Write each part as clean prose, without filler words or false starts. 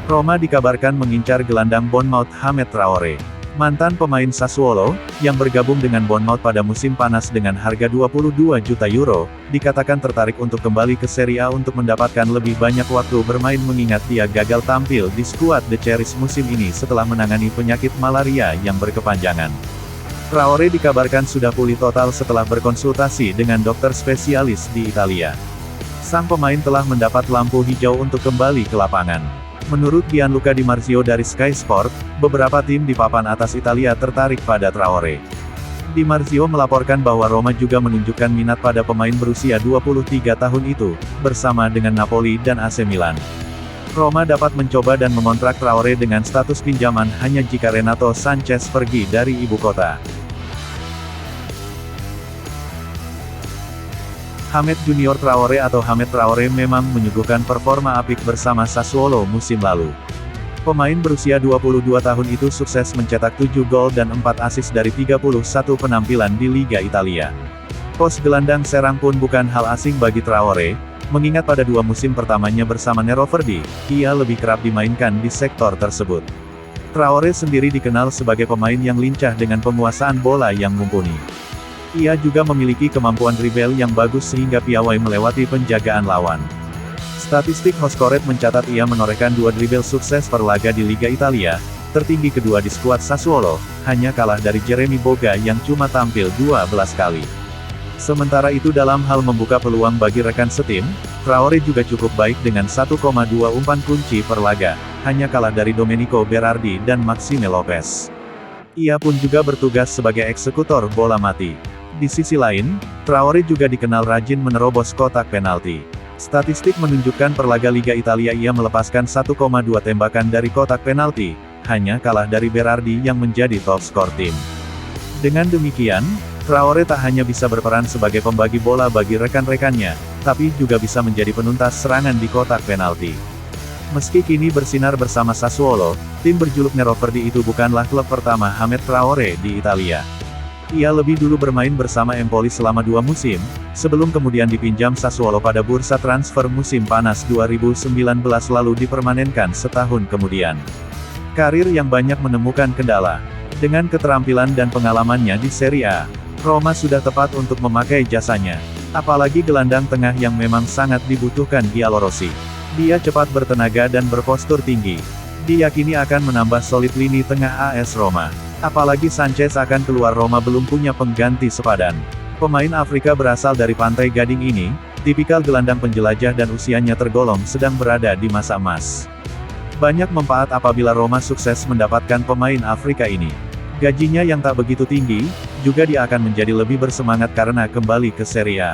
Roma dikabarkan mengincar gelandang Bournemouth Hamed Traoré. Mantan pemain Sassuolo, yang bergabung dengan Bournemouth pada musim panas dengan harga 22 juta euro, dikatakan tertarik untuk kembali ke Serie A untuk mendapatkan lebih banyak waktu bermain mengingat dia gagal tampil di skuad The Cherries musim ini setelah menangani penyakit malaria yang berkepanjangan. Traoré dikabarkan sudah pulih total setelah berkonsultasi dengan dokter spesialis di Italia. Sang pemain telah mendapat lampu hijau untuk kembali ke lapangan. Menurut Gianluca Di Marzio dari Sky Sport, beberapa tim di papan atas Italia tertarik pada Traoré. Di Marzio melaporkan bahwa Roma juga menunjukkan minat pada pemain berusia 23 tahun itu, bersama dengan Napoli dan AC Milan. Roma dapat mencoba dan mengontrak Traoré dengan status pinjaman hanya jika Renato Sanchez pergi dari ibu kota. Hamed Junior Traoré atau Hamed Traoré memang menyuguhkan performa apik bersama Sassuolo musim lalu. Pemain berusia 22 tahun itu sukses mencetak 7 gol dan 4 assist dari 31 penampilan di Liga Italia. Pos gelandang serang pun bukan hal asing bagi Traoré, mengingat pada 2 musim pertamanya bersama Nero Verdi, ia lebih kerap dimainkan di sektor tersebut. Traoré sendiri dikenal sebagai pemain yang lincah dengan penguasaan bola yang mumpuni. Ia juga memiliki kemampuan dribble yang bagus sehingga piawai melewati penjagaan lawan. Statistik Hoscoret mencatat ia menorehkan 2 dribble sukses per laga di Liga Italia, tertinggi kedua di skuad Sassuolo, hanya kalah dari Jeremy Boga yang cuma tampil 12 kali. Sementara itu dalam hal membuka peluang bagi rekan setim, Traoré juga cukup baik dengan 1,2 umpan kunci per laga, hanya kalah dari Domenico Berardi dan Maxime Lopez. Ia pun juga bertugas sebagai eksekutor bola mati. Di sisi lain, Traoré juga dikenal rajin menerobos kotak penalti. Statistik menunjukkan per laga Liga Italia ia melepaskan 1,2 tembakan dari kotak penalti, hanya kalah dari Berardi yang menjadi top skor tim. Dengan demikian, Traoré tak hanya bisa berperan sebagai pembagi bola bagi rekan-rekannya, tapi juga bisa menjadi penuntas serangan di kotak penalti. Meski kini bersinar bersama Sassuolo, tim berjuluk Nero Verdi itu bukanlah klub pertama Hamed Traoré di Italia. Ia lebih dulu bermain bersama Empoli selama 2 musim, sebelum kemudian dipinjam Sassuolo pada bursa transfer musim panas 2019 lalu dipermanenkan setahun kemudian. Karir yang banyak menemukan kendala. Dengan keterampilan dan pengalamannya di Serie A, Roma sudah tepat untuk memakai jasanya. Apalagi gelandang tengah yang memang sangat dibutuhkan Giallorossi. Dia cepat bertenaga dan berpostur tinggi. Diyakini akan menambah solid lini tengah AS Roma. Apalagi Sanchez akan keluar Roma belum punya pengganti sepadan. Pemain Afrika berasal dari Pantai Gading ini, tipikal gelandang penjelajah dan usianya tergolong sedang berada di masa emas. Banyak manfaat apabila Roma sukses mendapatkan pemain Afrika ini. Gajinya yang tak begitu tinggi, juga dia akan menjadi lebih bersemangat karena kembali ke Serie A.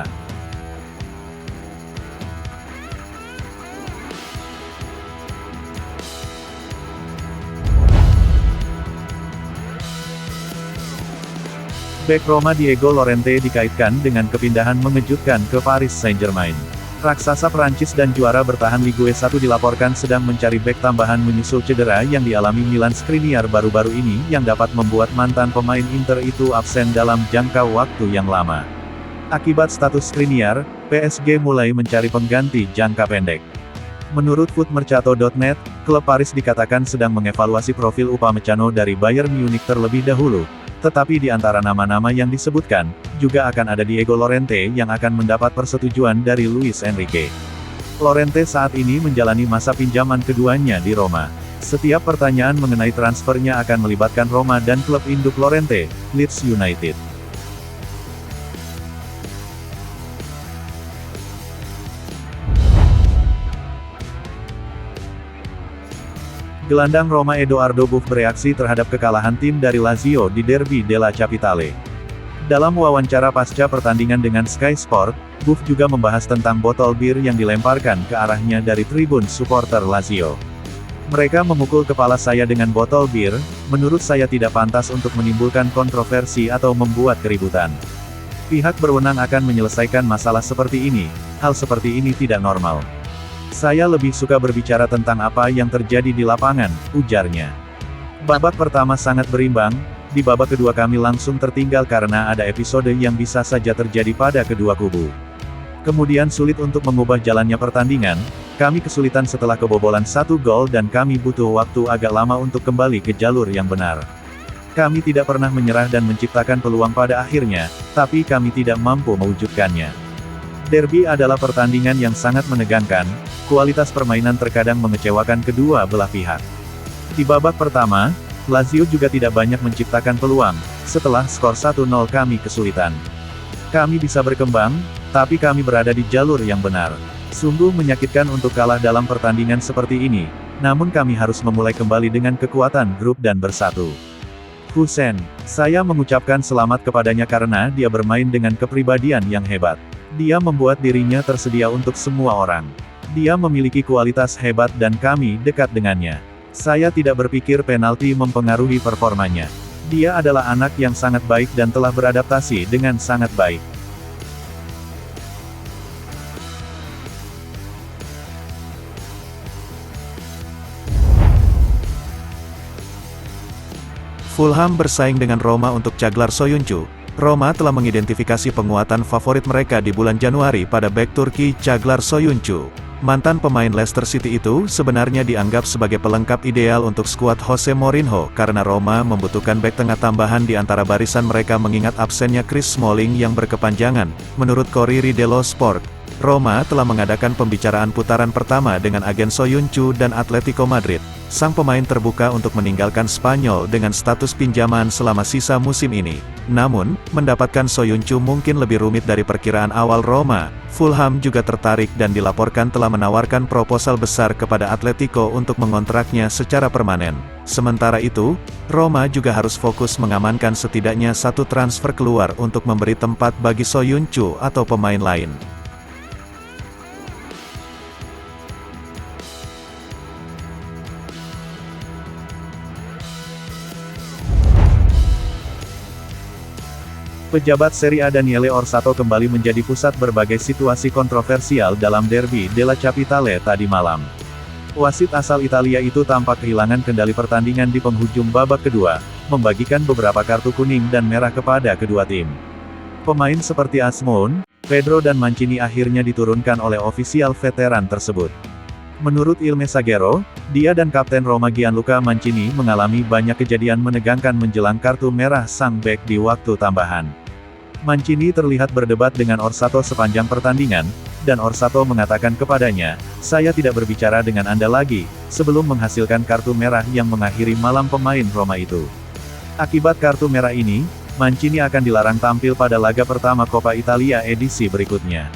Bek Roma Diego Llorente dikaitkan dengan kepindahan mengejutkan ke Paris Saint-Germain. Raksasa Prancis dan juara bertahan Ligue 1 dilaporkan sedang mencari bek tambahan menyusul cedera yang dialami Milan Skriniar baru-baru ini yang dapat membuat mantan pemain Inter itu absen dalam jangka waktu yang lama. Akibat status Skriniar, PSG mulai mencari pengganti jangka pendek. Menurut Footmercato.net, klub Paris dikatakan sedang mengevaluasi profil Upamecano dari Bayern Munich terlebih dahulu. Tetapi di antara nama-nama yang disebutkan, juga akan ada Diego Llorente yang akan mendapat persetujuan dari Luis Enrique. Llorente saat ini menjalani masa pinjaman keduanya di Roma. Setiap pertanyaan mengenai transfernya akan melibatkan Roma dan klub induk Llorente, Leeds United. Gelandang Roma Edoardo Buff bereaksi terhadap kekalahan tim dari Lazio di Derby della Capitale. Dalam wawancara pasca pertandingan dengan Sky Sport, Buff juga membahas tentang botol bir yang dilemparkan ke arahnya dari tribun supporter Lazio. Mereka memukul kepala saya dengan botol bir, menurut saya tidak pantas untuk menimbulkan kontroversi atau membuat keributan. Pihak berwenang akan menyelesaikan masalah seperti ini, hal seperti ini tidak normal. Saya lebih suka berbicara tentang apa yang terjadi di lapangan, ujarnya. Babak pertama sangat berimbang, di babak kedua kami langsung tertinggal karena ada episode yang bisa saja terjadi pada kedua kubu. Kemudian sulit untuk mengubah jalannya pertandingan, Kami kesulitan setelah kebobolan 1 gol dan kami butuh waktu agak lama untuk kembali ke jalur yang benar. Kami tidak pernah menyerah dan menciptakan peluang pada akhirnya, tapi kami tidak mampu mewujudkannya. Derby adalah pertandingan yang sangat menegangkan, kualitas permainan terkadang mengecewakan kedua belah pihak. Di babak pertama, Lazio juga tidak banyak menciptakan peluang, setelah skor 1-0 kami kesulitan. Kami bisa berkembang, tapi kami berada di jalur yang benar. Sungguh menyakitkan untuk kalah dalam pertandingan seperti ini, namun kami harus memulai kembali dengan kekuatan grup dan bersatu. Hussein, saya mengucapkan selamat kepadanya karena dia bermain dengan kepribadian yang hebat. Dia membuat dirinya tersedia untuk semua orang. Dia memiliki kualitas hebat dan kami dekat dengannya. Saya tidak berpikir penalti mempengaruhi performanya. Dia adalah anak yang sangat baik dan telah beradaptasi dengan sangat baik. Fulham bersaing dengan Roma untuk Caglar Soyuncu. Roma telah mengidentifikasi penguatan favorit mereka di bulan Januari pada bek Turki Caglar Soyuncu. Mantan pemain Leicester City itu sebenarnya dianggap sebagai pelengkap ideal untuk skuad Jose Mourinho karena Roma membutuhkan bek tengah tambahan di antara barisan mereka mengingat absennya Chris Smalling yang berkepanjangan. Menurut Corriere dello Sport, Roma telah mengadakan pembicaraan putaran pertama dengan agen Soyuncu dan Atletico Madrid. Sang pemain terbuka untuk meninggalkan Spanyol dengan status pinjaman selama sisa musim ini. Namun, mendapatkan Soyuncu mungkin lebih rumit dari perkiraan awal Roma. Fulham juga tertarik dan dilaporkan telah menawarkan proposal besar kepada Atletico untuk mengontraknya secara permanen. Sementara itu, Roma juga harus fokus mengamankan setidaknya satu transfer keluar untuk memberi tempat bagi Soyuncu atau pemain lain. Pejabat Serie A Daniele Orsato kembali menjadi pusat berbagai situasi kontroversial dalam Derby della Capitale tadi malam. Wasit asal Italia itu tampak kehilangan kendali pertandingan di penghujung babak kedua, membagikan beberapa kartu kuning dan merah kepada kedua tim. Pemain seperti Asmoun, Pedro dan Mancini akhirnya diturunkan oleh ofisial veteran tersebut. Menurut Il Messaggero, dia dan Kapten Roma Gianluca Mancini mengalami banyak kejadian menegangkan menjelang kartu merah sang bek di waktu tambahan. Mancini terlihat berdebat dengan Orsato sepanjang pertandingan, dan Orsato mengatakan kepadanya, "Saya tidak berbicara dengan Anda lagi," sebelum menghasilkan kartu merah yang mengakhiri malam pemain Roma itu. Akibat kartu merah ini, Mancini akan dilarang tampil pada laga pertama Coppa Italia edisi berikutnya.